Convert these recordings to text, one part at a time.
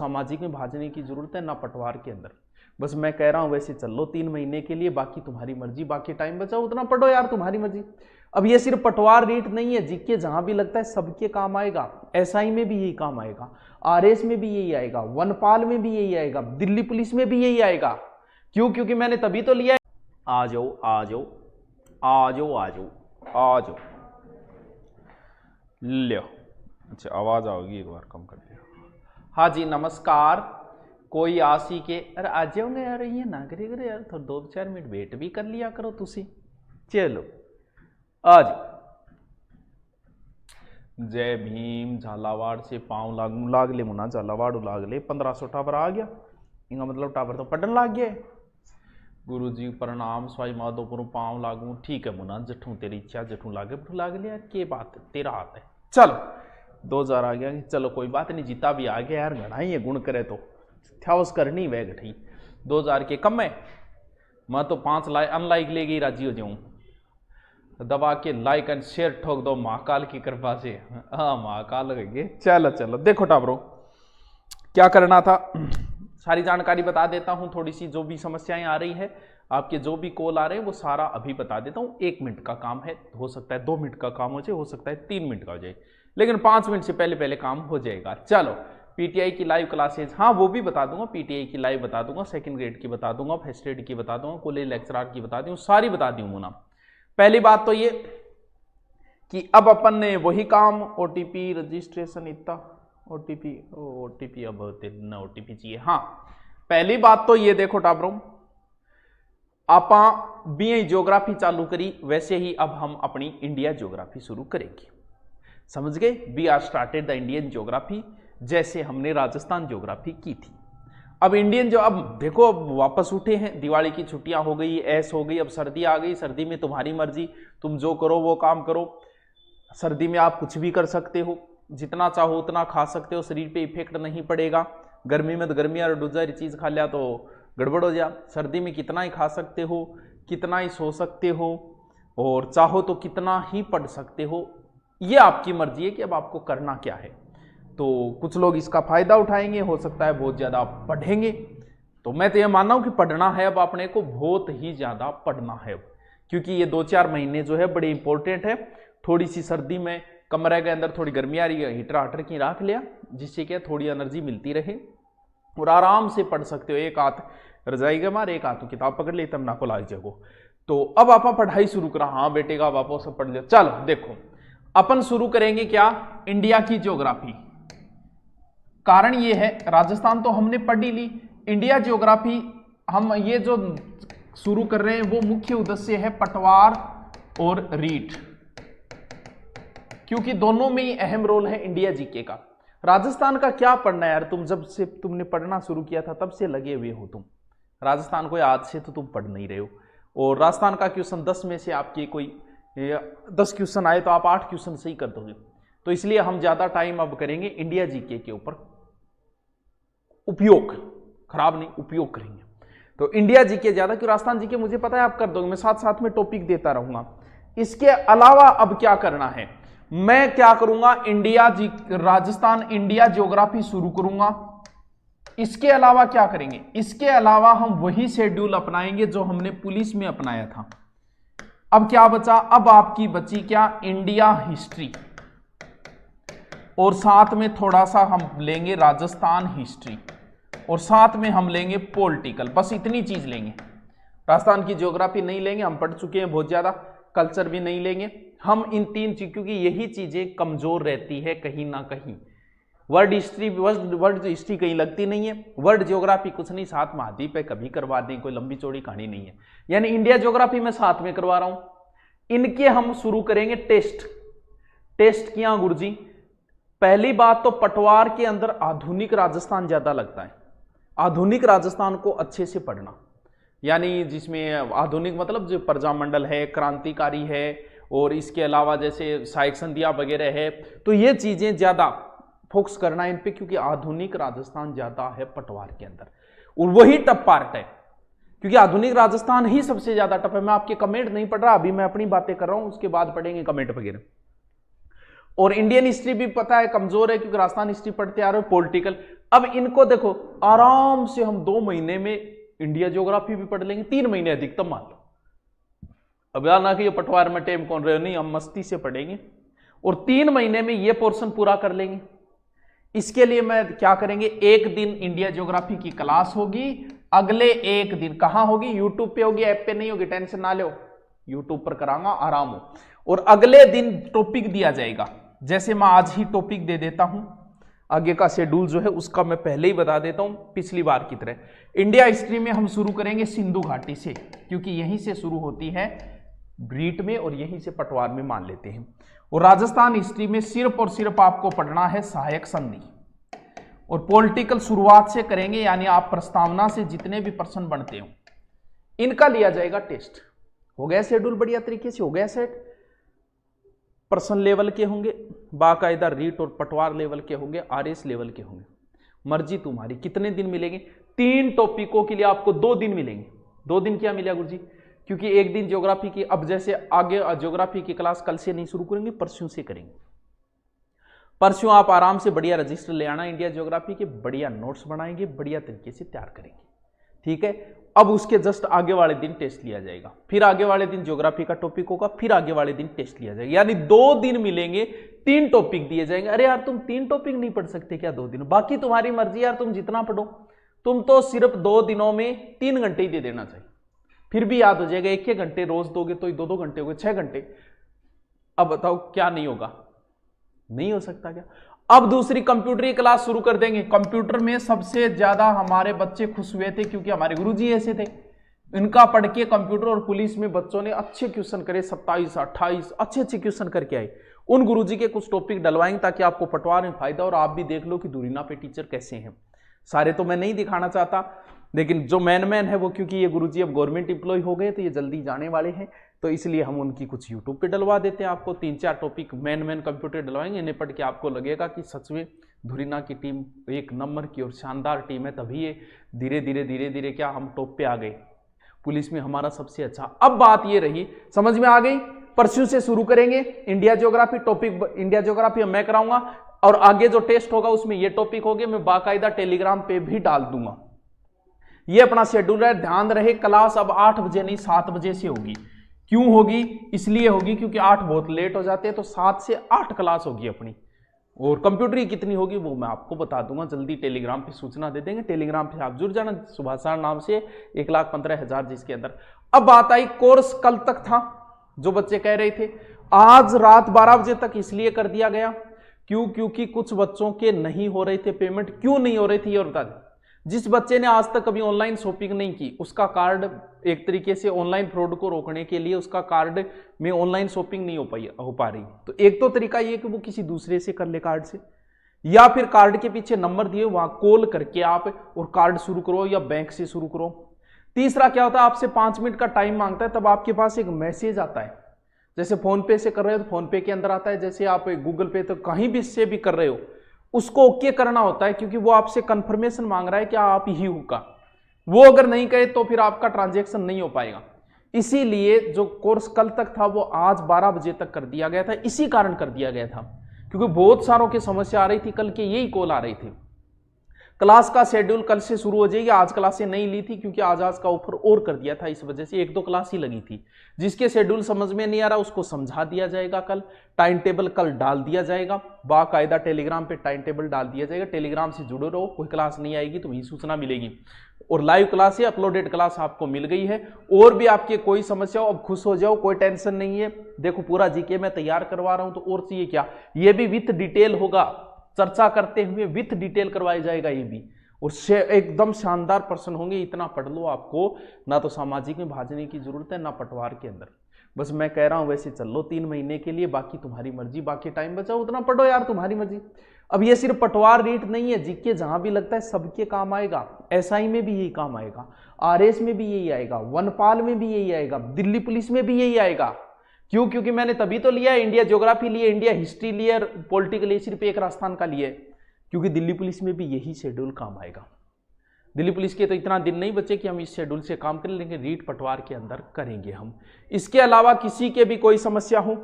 सामाजिक में भाजने की जरूरत है ना पटवार के अंदर। बस मैं कह रहा हूं वैसे चल लो 3 महीने के लिए, बाकी तुम्हारी मर्जी, बाकी टाइम बचाओ उतना पढ़ो यार, तुम्हारी मर्जी। अब ये सिर्फ पटवार रीट नहीं है, जीके जहां भी लगता है सबके काम आएगा। एसआई में भी यही काम आएगा, आरएस में भी यही आएगा, वनपाल में भी यही आएगा, दिल्ली पुलिस में भी यही आएगा। क्यों? क्योंकि मैंने तभी तो लिया है। आ जाओ आ जाओ आ जाओ आ जाओ आ जाओ, लो। अच्छा आवाज आओगी, एक बार कम कर दिया। हाँ जी नमस्कार। कोई आसी के अरे आ जाओगे यार, ये ना करे करे यार, थोड़ा 2-4 मिनट वेट भी कर लिया करो तुसी। चलो आ जाओ। जय भीम। झालावाड़ से पाँव लाग ले मुना, झालावाड़ लाग ले। 1500 टावर आ गया, इनका मतलब टावर तो पढ़न लाग गया। गुरु जी प्रणाम, स्वाई माधोपुर पाँव लागू। ठीक है मुना, जठू तेरी इच्छा, जठू लागे बठू लाग ले यार, के बात है, तेरा हाथ है। चलो 2000 आ गया, चलो कोई बात नहीं, जीता भी आ गया यार, घना ही है गुण करे तो थ्यावस करनी वह गठी। 2000 के कम है, मैं तो 5 अनलाइक ले गई राजी हो जाऊं। दबा के लाइक एंड शेयर ठोक दो महाकाल की कृपा से। हाँ महाकाल लगेंगे। चलो चलो देखो टाबरो, क्या करना था सारी जानकारी बता देता हूं। थोड़ी सी जो भी समस्याएं आ रही है, आपके जो भी कॉल आ रहे हैं वो सारा अभी बता देता हूं। 1 मिनट का काम है, हो सकता है 2 मिनट का काम हो जाए, हो सकता है 3 मिनट का हो जाए, लेकिन 5 मिनट से पहले पहले काम हो जाएगा। चलो पीटीआई की लाइव क्लासेज, हाँ वो भी बता दूंगा, पीटीआई की लाइव बता दूंगा, सेकंड ग्रेड की बता दूंगा, फर्स्ट ग्रेड की बता दूंगा, कॉलेज लेक्चरर की बता दूंगा, सारी बता दूंगा ना। पहली बात तो ये कि अब अपन ने वही काम ओटीपी रजिस्ट्रेशन इतना ओटीपी अब न ओटीपी चाहिए। हाँ पहली बात तो ये देखो टाबरों, आपा बीए ज्योग्राफी चालू करी, वैसे ही अब हम अपनी इंडिया ज्योग्राफी शुरू करेंगे। समझ गए? We are started the Indian geography, जैसे हमने राजस्थान ज्योग्राफी की थी। अब इंडियन जो, अब देखो अब वापस उठे हैं, दिवाली की छुट्टियां हो गई, ऐस हो गई, अब सर्दी आ गई। सर्दी में तुम्हारी मर्जी, तुम जो करो वो काम करो। सर्दी में आप कुछ भी कर सकते हो, जितना चाहो उतना खा सकते हो, शरीर पे इफेक्ट नहीं पड़ेगा। गर्मी में तो गर्मी और दूसरी चीज खा लिया तो गड़बड़ हो जा। सर्दी में कितना ही खा सकते हो, कितना ही सो सकते हो, और चाहो तो कितना ही पढ़ सकते हो। ये आपकी मर्जी है कि अब आपको करना क्या है। तो कुछ लोग इसका फायदा उठाएंगे, हो सकता है बहुत ज्यादा पढ़ेंगे। तो मैं तो ये मानना हूं कि पढ़ना है अब अपने को, बहुत ही ज्यादा पढ़ना है, क्योंकि ये 2-4 महीने जो है बड़े इंपॉर्टेंट है। थोड़ी सी सर्दी में कमरे के अंदर थोड़ी गर्मी आ रही है, हीटर हाटर की रख लिया, जिससे क्या थोड़ी एनर्जी मिलती रहे और आराम से पढ़ सकते हो। एक हाथ रजाई के मार, एक हाथ किताब पकड़ ली, तब ना को लाग जाओ। तो अब आप पढ़ाई शुरू करा। हाँ बेटे का बापो सब पढ़ लिया। चलो देखो अपन शुरू करेंगे क्या, इंडिया की ज्योग्राफी। कारण ये है, राजस्थान तो हमने पढ़ ही ली, इंडिया ज्योग्राफी हम ये जो शुरू कर रहे हैं वो मुख्य उद्देश्य है पटवार और रीट, क्योंकि दोनों में ही अहम रोल है इंडिया जीके का। राजस्थान का क्या पढ़ना है यार, तुम जब से तुमने पढ़ना शुरू किया था तब से लगे हुए हो तुम। राजस्थान को आज से तो तुम पढ़ नहीं रहे हो। और राजस्थान का क्वेश्चन 10 में से आपके कोई 10 क्वेश्चन आए तो आप 8 क्वेश्चन सही कर दोगे। तो इसलिए हम ज्यादा टाइम अब करेंगे इंडिया जीके के ऊपर, उपयोग, खराब नहीं, उपयोग करेंगे। तो इंडिया जीके ज्यादा, क्यों राजस्थान जीके मुझे पता है आप कर दोगे, मैं साथ साथ में टॉपिक देता रहूंगा। इसके अलावा अब क्या करना है, मैं क्या करूंगा, राजस्थान इंडिया ज्योग्राफी शुरू करूंगा। इसके अलावा क्या करेंगे, इसके अलावा हम वही शेड्यूल अपनाएंगे जो हमने पुलिस में अपनाया था। अब क्या बचा, अब आपकी बची क्या, इंडिया हिस्ट्री, और साथ में थोड़ा सा हम लेंगे राजस्थान हिस्ट्री, और साथ में हम लेंगे पॉलिटिकल। बस इतनी चीज लेंगे, राजस्थान की ज्योग्राफी नहीं लेंगे, हम पढ़ चुके हैं बहुत ज्यादा। कल्चर भी नहीं लेंगे हम, इन 3 चीज, क्योंकि यही चीजें कमजोर रहती है कहीं ना कहीं। वर्ल्ड हिस्ट्री कहीं लगती नहीं है, वर्ल्ड ज्योग्राफी कुछ नहीं, साथ महाद्वीप है कभी करवा दें, कोई लंबी चौड़ी कहानी नहीं है। यानी इंडिया ज्योग्राफी में साथ में करवा रहा हूं। इनके हम शुरू करेंगे टेस्ट किया गुरुजी। पहली बात तो पटवार के अंदर आधुनिक राजस्थान ज्यादा लगता है, आधुनिक राजस्थान को अच्छे से पढ़ना, यानी जिसमें आधुनिक मतलब जो प्रजामंडल है, क्रांतिकारी है, और इसके अलावा जैसे साइक संधिया वगैरह है, तो ये चीजें ज्यादा फोकस करना है इन पे, क्योंकि आधुनिक राजस्थान ज्यादा है पटवार के अंदर, और वही टफ पार्ट है, क्योंकि आधुनिक राजस्थान ही सबसे ज्यादा टफ है। मैं आपके कमेंट नहीं पढ़ रहा, अभी मैं अपनी बातें कर रहा हूं, उसके बाद पढ़ेंगे कमेंट वगैरह। और इंडियन हिस्ट्री भी पता है कमजोर है, क्योंकि राजस्थान हिस्ट्री पढ़ते आ रहे हो। अब इनको देखो, आराम से हम 2 महीने में इंडिया ज्योग्राफी भी पढ़ लेंगे, 3 महीने अधिकतम मान लो। अब यार ना कि ये पटवार में टेम कौन रहे हो, नहीं, हम मस्ती से पढ़ेंगे और 3 महीने में ये पोर्शन पूरा कर लेंगे। इसके लिए मैं क्या करेंगे, एक दिन इंडिया ज्योग्राफी की क्लास होगी, अगले एक दिन कहां होगी, यूट्यूब पे होगी, ऐप पे नहीं होगी, टेंशन ना लो, यूट्यूब पर कराऊंगा, आराम हो। और अगले दिन टॉपिक दिया जाएगा, जैसे मैं आज ही टॉपिक दे देता हूं, आगे का शेड्यूल जो है उसका मैं पहले ही बता देता हूं, पिछली बार की तरह। इंडिया हिस्ट्री में हम शुरू करेंगे सिंधु घाटी से, क्योंकि यहीं से शुरू होती है ब्रीट में और यहीं से पटवार में मान लेते हैं। और राजस्थान हिस्ट्री में सिर्फ और सिर्फ आपको पढ़ना है सहायक संधि, और पॉलिटिकल शुरुआत से करेंगे, यानी आप प्रस्तावना से जितने भी प्रश्न बनते हो इनका लिया जाएगा टेस्ट। हो गया शेड्यूल बढ़िया तरीके से, हो गया सेट। प्रश्न लेवल के होंगे, बाकायदा रीट और पटवार लेवल के होंगे, आरएस लेवल के होंगे, मर्जी तुम्हारी। कितने दिन मिलेंगे, 3 टॉपिकों के लिए आपको 2 दिन मिलेंगे। 2 दिन क्या मिला गुरुजी, क्योंकि एक दिन ज्योग्राफी की, अब जैसे आगे ज्योग्राफी की क्लास कल से नहीं शुरू करेंगे, परसों से करेंगे। परसों आप आराम से बढ़िया रजिस्टर ले आना इंडिया ज्योग्राफी के, बढ़िया नोट्स बनाएंगे, बढ़िया तरीके से तैयार करेंगे, ठीक है। अब उसके जस्ट आगे वाले दिन टेस्ट लिया जाएगा, फिर आगे वाले दिन ज्योग्राफी का टॉपिक होगा, फिर आगे वाले दिन टेस्ट लिया जाएगा, यानी 2 दिन मिलेंगे, 3 टॉपिक दिए जाएंगे। अरे यार तुम 3 टॉपिक नहीं पढ़ सकते क्या 2 दिन, बाकी तुम्हारी मर्जी यार, तुम जितना पढ़ो, तुम तो सिर्फ 2 दिनों में 3 घंटे ही दे देना चाहिए, फिर भी याद हो जाएगा। 1-1 घंटे रोज दोगे तो 2-2 घंटे हो गए, 6 घंटे। अब बताओ क्या नहीं होगा, नहीं हो सकता क्या। अब दूसरी कंप्यूटर क्लास शुरू कर देंगे। कंप्यूटर में सबसे ज्यादा हमारे बच्चे खुश हुए थे, क्योंकि हमारे गुरुजी ऐसे थे, इनका पढ़ के कंप्यूटर और पुलिस में बच्चों ने अच्छे क्वेश्चन करे, 27-28 अच्छे क्वेश्चन करके आए। उन गुरुजी के कुछ टॉपिक डलवाएंगे ताकि आपको पटवार में फायदा और आप भी देख लो कि दूरीना पे टीचर कैसे हैं। सारे तो मैं नहीं दिखाना चाहता, लेकिन जो मैन है वो, क्योंकि ये गुरुजी अब गवर्नमेंट एम्प्लॉय हो गए तो ये जल्दी जाने वाले हैं, तो इसलिए हम उनकी कुछ यूट्यूब पे डलवा देते हैं। आपको 3-4 टॉपिक मैन कंप्यूटर डलवाएंगे, इन्हें पढ़ के आपको लगेगा कि सच में धुरीना की टीम 1 नंबर की और शानदार टीम है, तभी ये धीरे धीरे क्या हम टॉप पे आ गए, पुलिस में हमारा सबसे अच्छा। अब बात ये रही, समझ में आ गई। परसों से शुरू करेंगे India geography, topic India geography मैं कराऊंगा, और आगे जो टेस्ट होगा उसमें ये टॉपिक होंगे, मैं बाकायदा टेलीग्राम पे भी डाल दूंगा। ये अपना शेड्यूल है, ध्यान रहे। क्लास अब 8 बजे नहीं 7 बजे से होगी। क्यों होगी, इसलिए होगी क्योंकि 8 बहुत लेट हो जाते हैं, तो 7 से 8 क्लास होगी अपनी। और कंप्यूटर की कितनी होगी वो मैं आपको बता दूंगा, जल्दी टेलीग्राम पे सूचना दे देंगे। टेलीग्राम पे आप जुड़ जाना, सुभाषार नाम से 1,15,000 जिसके अंदर। अब बात आई, कोर्स कल तक था, जो बच्चे कह रहे थे, आज रात 12 बजे तक इसलिए कर दिया गया, क्यों, क्योंकि कुछ बच्चों के नहीं हो रहे थे पेमेंट। क्यों नहीं हो रही थी ये बता दें। जिस बच्चे ने आज तक कभी ऑनलाइन शॉपिंग नहीं की, उसका कार्ड एक तरीके से ऑनलाइन फ्रॉड को रोकने के लिए उसका कार्ड में ऑनलाइन शॉपिंग नहीं हो पा रही, तो एक तो तरीका ये कि वो किसी दूसरे से कर ले कार्ड से, या फिर कार्ड के पीछे नंबर दिए वहां कॉल करके आप और कार्ड शुरू करो, या बैंक से शुरू करो। तीसरा क्या होता है, आपसे 5 मिनट का टाइम मांगता है, तब आपके पास एक मैसेज आता है, जैसे फोन पे से कर रहे हो तो फोन पे के अंदर आता है, जैसे आप गूगल पे तो कहीं भी से भी कर रहे हो, उसको ओके करना होता है, क्योंकि वो आपसे कंफर्मेशन मांग रहा है कि आप ही हो का। वो अगर नहीं कहे तो फिर आपका ट्रांजैक्शन नहीं हो पाएगा। इसीलिए जो कोर्स कल तक था वो आज 12 बजे तक कर दिया गया था। इसी कारण कर दिया गया था क्योंकि बहुत सारों की समस्या आ रही थी, कल के यही कॉल आ रही थी। क्लास का शेड्यूल कल से शुरू हो जाएगी। आज क्लासें नहीं ली थी क्योंकि आज का ऑफर और कर दिया था, इस वजह से 1-2 क्लास ही लगी थी। जिसके शेड्यूल समझ में नहीं आ रहा उसको समझा दिया जाएगा, कल टाइम टेबल कल डाल दिया जाएगा, बाकायदा टेलीग्राम पे टाइम टेबल डाल दिया जाएगा। टेलीग्राम से जुड़े रहो, कोई क्लास नहीं आएगी तो वही सूचना मिलेगी। और लाइव क्लास है, अपलोडेड क्लास आपको मिल गई है। और भी आपके कोई समस्या हो, अब खुश हो जाओ, कोई टेंशन नहीं है। देखो पूरा जीके मैं तैयार करवा रहा हूं, तो और चाहिए क्या। ये भी विथ डिटेल होगा, चर्चा करते हुए विथ डिटेल करवाया जाएगा ये भी, और एकदम शानदार प्रश्न होंगे। इतना पढ़ लो, आपको ना तो सामाजिक में भाजने की जरूरत है ना पटवार के अंदर। बस मैं कह रहा हूं वैसे चल लो 3 महीने के लिए, बाकी तुम्हारी मर्जी, बाकी टाइम बचाओ उतना पढ़ो यार, तुम्हारी मर्जी। अब ये सिर्फ पटवार रीट नहीं है, जीके जहां भी लगता है सबके काम आएगा। एसआई में भी यही काम आएगा, आरएस में भी यही आएगा, वनपाल में भी यही आएगा, दिल्ली पुलिस में भी यही आएगा। क्यों, क्योंकि मैंने तभी तो लिया है, इंडिया ज्योग्राफी लिए, इंडिया हिस्ट्री लिए, पॉलिटिकल सिर्फ एक राजस्थान का लिए, क्योंकि दिल्ली पुलिस में भी यही शेड्यूल काम आएगा। दिल्ली पुलिस के तो इतना दिन नहीं बचे कि हम इस शेड्यूल से काम कर लेंगे, रीट पटवार के अंदर करेंगे हम। इसके अलावा किसी के भी कोई समस्या हो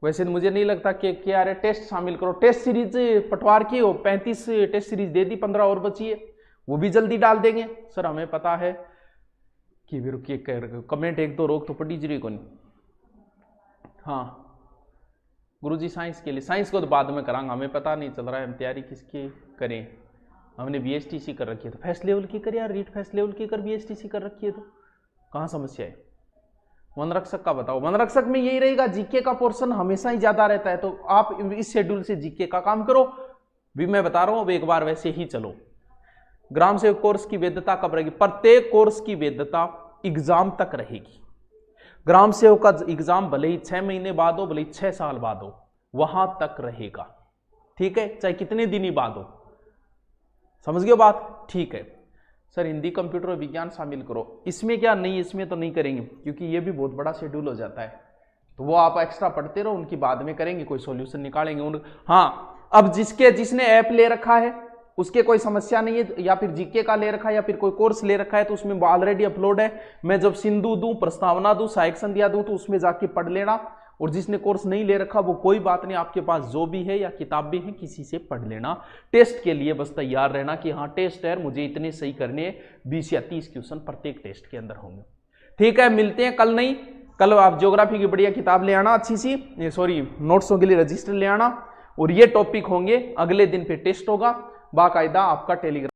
वैसे तो मुझे नहीं लगता कि यार टेस्ट शामिल करो, टेस्ट सीरीज पटवार की हो 35 टेस्ट सीरीज दे दी, 15 और बची है, वो भी जल्दी डाल देंगे। सर हमें पता है कि भी रुकिए, कमेंट एक दो रोक तो पड़ी जरूरी को नहीं। हाँ गुरुजी साइंस के लिए, साइंस को तो बाद में करांगा, हमें पता नहीं चल रहा है हम तैयारी किसकी करें। हमने बीएसटीसी कर रखी है तो फर्स्ट लेवल की कर यार, रीट फर्स्ट लेवल की कर, बीएसटीसी कर रखी है तो कहाँ समस्या है। वनरक्षक का बताओ, वनरक्षक में यही रहेगा, जीके का पोर्शन हमेशा ही ज्यादा रहता है, तो आप इस शेड्यूल से जीके का काम करो। भी मैं बता रहा हूं, अब एक बार वैसे ही चलो। ग्राम सेवक कोर्स की वैधता कब रहेगी? प्रत्येक कोर्स की वैधता एग्जाम तक रहेगी। ग्राम सेवक का एग्जाम भले ही 6 महीने बाद हो, भले ही 6 साल बाद हो, वहां तक रहेगा। ठीक है, चाहे कितने दिन ही बाद हो। समझ गए बात? ठीक है सर, हिंदी कंप्यूटर और विज्ञान शामिल करो। इसमें क्या नहीं, इसमें तो नहीं करेंगे क्योंकि ये भी बहुत बड़ा शेड्यूल हो जाता है, तो वो आप एक्स्ट्रा पढ़ते रहो, उनकी बाद में करेंगे, कोई सॉल्यूशन निकालेंगे। हाँ, अब जिसने ऐप ले रखा है उसके कोई समस्या नहीं है, या फिर जीके का ले रखा है या फिर कोई कोर्स ले रखा है तो उसमें ऑलरेडी अपलोड है। मैं जब सिंधु दूं, प्रस्तावना दूं, सहायक संध्या दूं तो उसमें जाके पढ़ लेना। और जिसने कोर्स नहीं ले रखा वो कोई बात नहीं, आपके पास जो भी है या किताब भी है किसी से पढ़ लेना। टेस्ट के लिए बस तैयार रहना कि हाँ टेस्ट है, मुझे इतने सही करने, 20 या 30 क्वेश्चन प्रत्येक टेस्ट के अंदर होंगे। ठीक है, मिलते हैं कल। नहीं, कल आप ज्योग्राफी की बढ़िया किताब ले आना, अच्छी सी, सॉरी नोट्सों के लिए रजिस्टर ले आना, और ये टॉपिक होंगे। अगले दिन पे टेस्ट होगा, बाकायदा आपका टेलीग्राम